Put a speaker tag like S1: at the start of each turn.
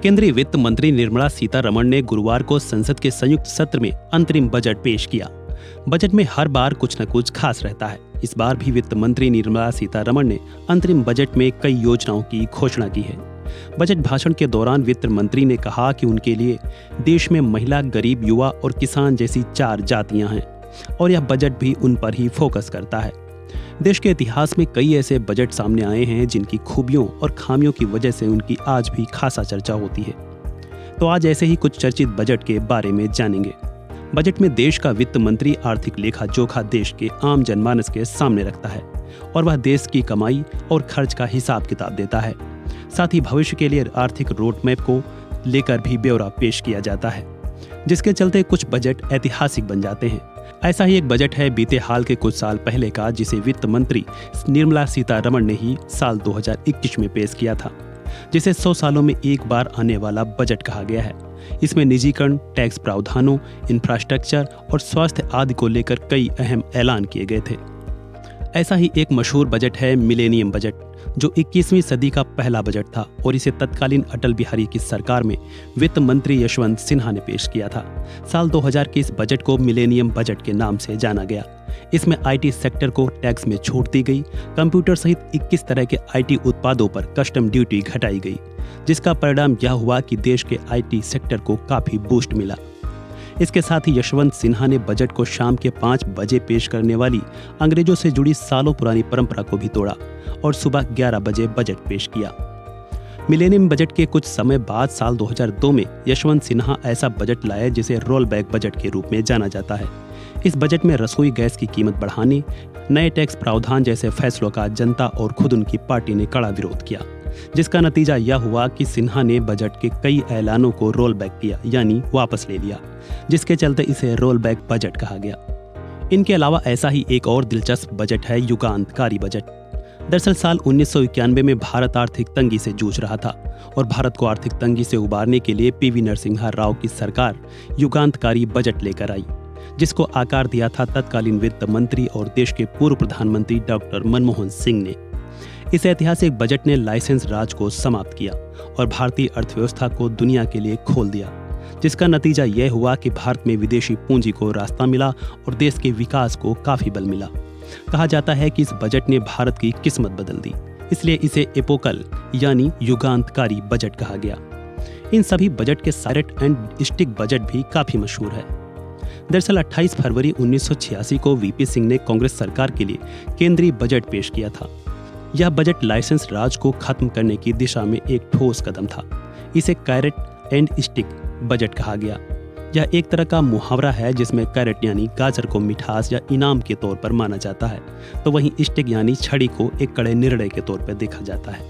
S1: केंद्रीय वित्त मंत्री निर्मला सीतारमण ने गुरुवार को संसद के संयुक्त सत्र में अंतरिम बजट पेश किया। बजट में हर बार कुछ न कुछ खास रहता है। इस बार भी वित्त मंत्री निर्मला सीतारमण ने अंतरिम बजट में कई योजनाओं की घोषणा की है। बजट भाषण के दौरान वित्त मंत्री ने कहा कि उनके लिए देश में महिला, गरीब, युवा और किसान जैसी 4 जातियां हैं और यह बजट भी उन पर ही फोकस करता है। देश के इतिहास में कई ऐसे बजट सामने आए हैं जिनकी खूबियों और खामियों की वजह से उनकी आज भी खासा चर्चा होती है। तो आज ऐसे ही कुछ चर्चित बजट के बारे में जानेंगे। बजट में देश का वित्त मंत्री आर्थिक लेखा जोखा देश के आम जनमानस के सामने रखता है और वह देश की कमाई और खर्च का हिसाब किताब देता है। साथ ही भविष्य के लिए आर्थिक रोड मैप को लेकर भी ब्यौरा पेश किया जाता है, जिसके चलते कुछ बजट ऐतिहासिक बन जाते हैं। ऐसा ही एक बजट है बीते हाल के कुछ साल पहले का, जिसे वित्त मंत्री निर्मला सीतारमण ने ही साल 2021 में पेश किया था, जिसे 100 सालों में एक बार आने वाला बजट कहा गया है। इसमें निजीकरण, टैक्स प्रावधानों, इंफ्रास्ट्रक्चर और स्वास्थ्य आदि को लेकर कई अहम ऐलान किए गए थे। ऐसा ही एक मशहूर बजट है मिलेनियम बजट, जो 21वीं सदी का पहला बजट था और इसे तत्कालीन अटल बिहारी की सरकार में वित्त मंत्री यशवंत सिन्हा ने पेश किया था। साल 2000 के इस बजट को मिलेनियम बजट के नाम से जाना गया। इसमें आईटी सेक्टर को टैक्स में छूट दी गई। कंप्यूटर सहित 21 तरह के आईटी उत्पादों पर कस्टम ड्यूटी घटाई गई, जिसका परिणाम यह हुआ कि देश के आईटी सेक्टर को काफी बूस्ट मिला। इसके साथ ही यशवंत सिन्हा ने बजट को शाम के 5 बजे पेश करने वाली अंग्रेजों से जुड़ी सालों पुरानी परंपरा को भी तोड़ा और सुबह 11 बजे बजट पेश किया। मिलेनियम बजट के कुछ समय बाद साल 2002 में यशवंत सिन्हा ऐसा बजट लाए जिसे रोल बैक बजट के रूप में जाना जाता है। इस बजट में रसोई गैस की कीमत बढ़ाने, नए टैक्स प्रावधान जैसे फैसलों का जनता और खुद उनकी पार्टी ने कड़ा विरोध किया, जिसका नतीजा यह हुआ कि सिन्हा ने बजट के कई ऐलानों को रोल बैक किया, यानी वापस ले लिया, जिसके चलते इसे रोल बैक बजट कहा गया। इनके अलावा ऐसा ही एक और दिलचस्प बजट है युगांतकारी बजट। दरअसल साल 1991 में भारत आर्थिक तंगी से जूझ रहा था और भारत को आर्थिक तंगी से उबारने के लिए पीवी नरसिम्हा राव की सरकार युगांतकारी बजट लेकर आई, जिसको आकार दिया था तत्कालीन वित्त मंत्री और देश के पूर्व प्रधानमंत्री डॉक्टर मनमोहन सिंह ने। इस ऐतिहासिक बजट ने लाइसेंस राज को समाप्त किया और भारतीय अर्थव्यवस्था को दुनिया के लिए खोल दिया, जिसका नतीजा यह हुआ कि भारत में विदेशी पूंजी को रास्ता मिला और देश के विकास को काफी बल मिला। कहा जाता है कि इस बजट ने भारत की किस्मत बदल दी, इसलिए इसे एपोकल यानी युगांतकारी बजट कहा गया। इन सभी बजट के कैरेट एंड स्टिक बजट भी काफी मशहूर है। दरअसल 28 फरवरी 1986 को वीपी सिंह ने कांग्रेस सरकार के लिए केंद्रीय बजट पेश किया था। यह बजट लाइसेंस राज को खत्म करने की दिशा में एक ठोस कदम था। इसे कैरेट एंड स्टिक बजट कहा गया। यह एक तरह का मुहावरा है जिसमें कैरेट यानी गाजर को मिठास या इनाम के तौर पर माना जाता है, तो वहीं स्टिक यानी छड़ी को एक कड़े निर्णय के तौर पर देखा जाता है।